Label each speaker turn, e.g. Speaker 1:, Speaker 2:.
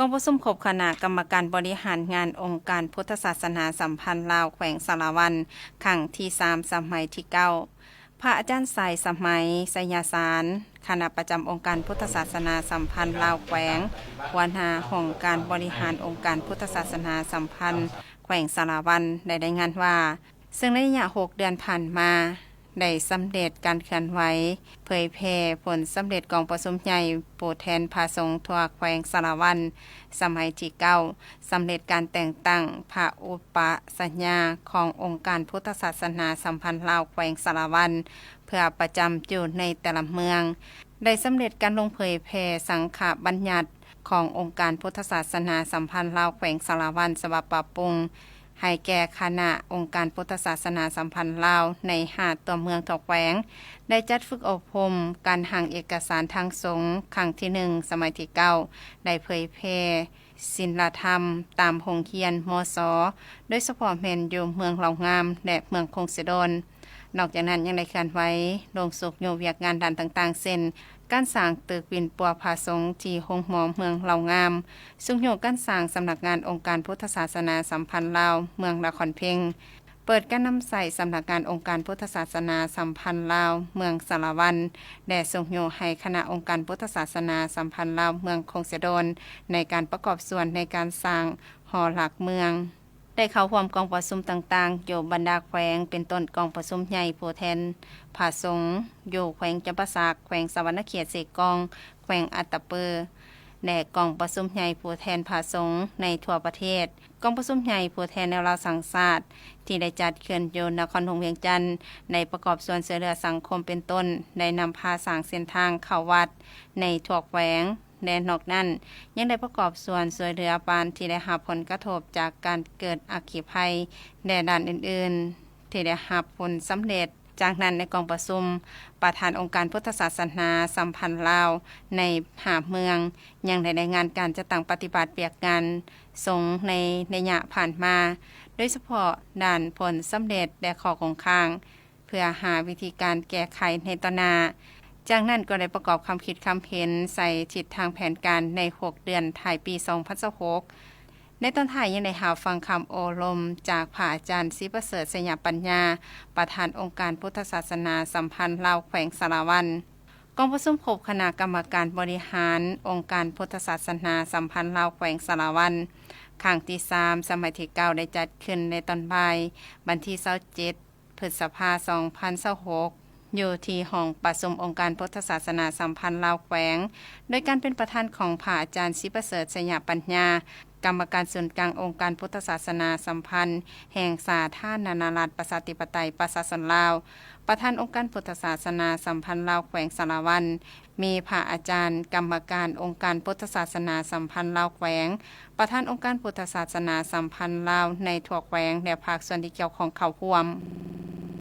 Speaker 1: กองประชุมครบคณะกรรมการบริหารงานองค์การพุทธศาสนาสัมพันธ์ลาวแขวงสารวันครั้งที่3สมัยที่9พระอาจารย์สายสมัยไสยสารคณะประจำองค์การพุทธศาสนาสัมพันธ์ลาวแขวงหัวหน้าห้องการบริหารองค์การพุทธศาสนาสัมพันธ์แขวงสารวันได้รายงานว่าซึ่งในระยะ6เดือนผ่านมาได้สำเร็จการเคลื่อนไหวเผยแพร่ผลสำเร็จกองประชุมใหญ่ผู้แทนพระสงฆ์ทั่วแขวงสารวันสมัยที่9สำเร็จการแต่งตั้งพระอุปสัญญาขององค์การพุทธศาสนาสัมพันธ์ลาวแขวงสารวันเพื่อประจำอยู่ในแต่ละเมืองได้สำเร็จการลงเผยแพร่สังฆบัญญัติขององค์การพุทธศาสนาสัมพันธ์ลาวแขวงสารวันฉบับปรับปรุงให้แก่คณะองค์การพุทธศาสนาสัมพันธ์ลาวใน5ตัวเมืองทั่วแขวงได้จัดฝึกอบรมการหางเอกสารทางสงฆ์ครั้งที่1สมัยที่9ได้เผยแพร่ศีลธรรมตามโรงเรียนมศ.โดยเฉพาะแม่นอยู่เมืองเหล่างามและเมืองคงสิดลนอกจากนั้นยังได้เคลื่อนไหวลงสุกโยเวียกงานด้านต่างๆเช่นการสร้างตึกวินปัวพาสงฆ์ที่โรงหมอเมืองเหล่างามสุกโยการสร้างสำนักงานองค์การพุทธศาสนาสัมพันธ์ลาวเมืองนครเพ็งเปิดการนำใส่สำนักงานองค์การพุทธศาสนาสัมพันธ์ลาวเมืองสารวันและส่งโยให้คณะองค์การพุทธศาสนาสัมพันธ์ลาวเมืองคงสิดลในการประกอบส่วนในการสร้างหอหลักเมืองได้เข้าร่วมกองประชุมต่างๆอยู่บรรดาแขวงเป็นต้นกองประชุมใหญ่ผู้แทนผาสงฆ์อยู่แขวงจำปาสักแขวงสวรรณเขตเสกองแขวงอัตตปือและกองประชุมใหญ่ผู้แทนผาสงฆ์ในทั่วประเทศกองประชุมใหญ่ผู้แทนแนวราสังศาสตร์ที่ได้จัดขึ้นอยู่นครหลวงเวียงจันทน์ในประกอบส่วนช่วยเหลือสังคมเป็นต้นได้นำพาสร้างเส้นทางเข้าวัดในทั่วแขวงและนอกนั้นยังได้ประกอบส่วนช่วยเหลือปานที่ได้รับผลกระทบจากการเกิดอัคคีภัยและด้านอื่นๆที่ได้รับผลสำเร็จจากนั้นในกองประชุมประธานองค์การพุทธศาสนาสัมพันธ์ลาวใน5เมืองยังได้รายงานการจัดตั้งปฏิบัติเปียกงานสงฆ์ในระยะผ่านมาโดยเฉพาะด้านผลสำเร็จและข้อคงค้างเพื่อหาวิธีการแก้ไขในต่อหน้าจากนั้นก็ได้ประกอบความคิดความเห็นใส่ทิศทางแผนการใน6เดือนถ่ายปี2026ในตอนท้ายยังได้หาฟังคำโอลมจากพระอาจารย์ศรีประเสริฐสยามปัญญาประธานองค์การพุทธศาสนาสัมพันธ์ลาวแขวงสารวันกองประชุมครบคณะกรรมการบริหารองค์การพุทธศาสนาสัมพันธ์ลาวแขวงสารวันครั้งที่3สมัยที่9ได้จัดขึ้นในตอนบ่ายวันที่27พฤษภาคม2026อยู่ที่ห้องประชุมองค์การพุทธศาสนาสัมพันธ์ลาวแขวงโดยการเป็นประธานของพระอาจารย์ศรีประเสริฐสยามปัญญากรรมการส่วนกลางองค์การพุทธศาสนาสัมพันธ์แห่งสาธารณรัฐประชาธิปไตยประชาชนลาวประธานองค์การพุทธศาสนาสัมพันธ์ลาวแขวงสารวันมีพระอาจารย์กรรมการองค์การพุทธศาสนาสัมพันธ์ลาวแขวงประธานองค์การพุทธศาสนาสัมพันธ์ลาวในทั่วแขวงและภาคส่วนที่เกี่ยวข้องเข้าร่วม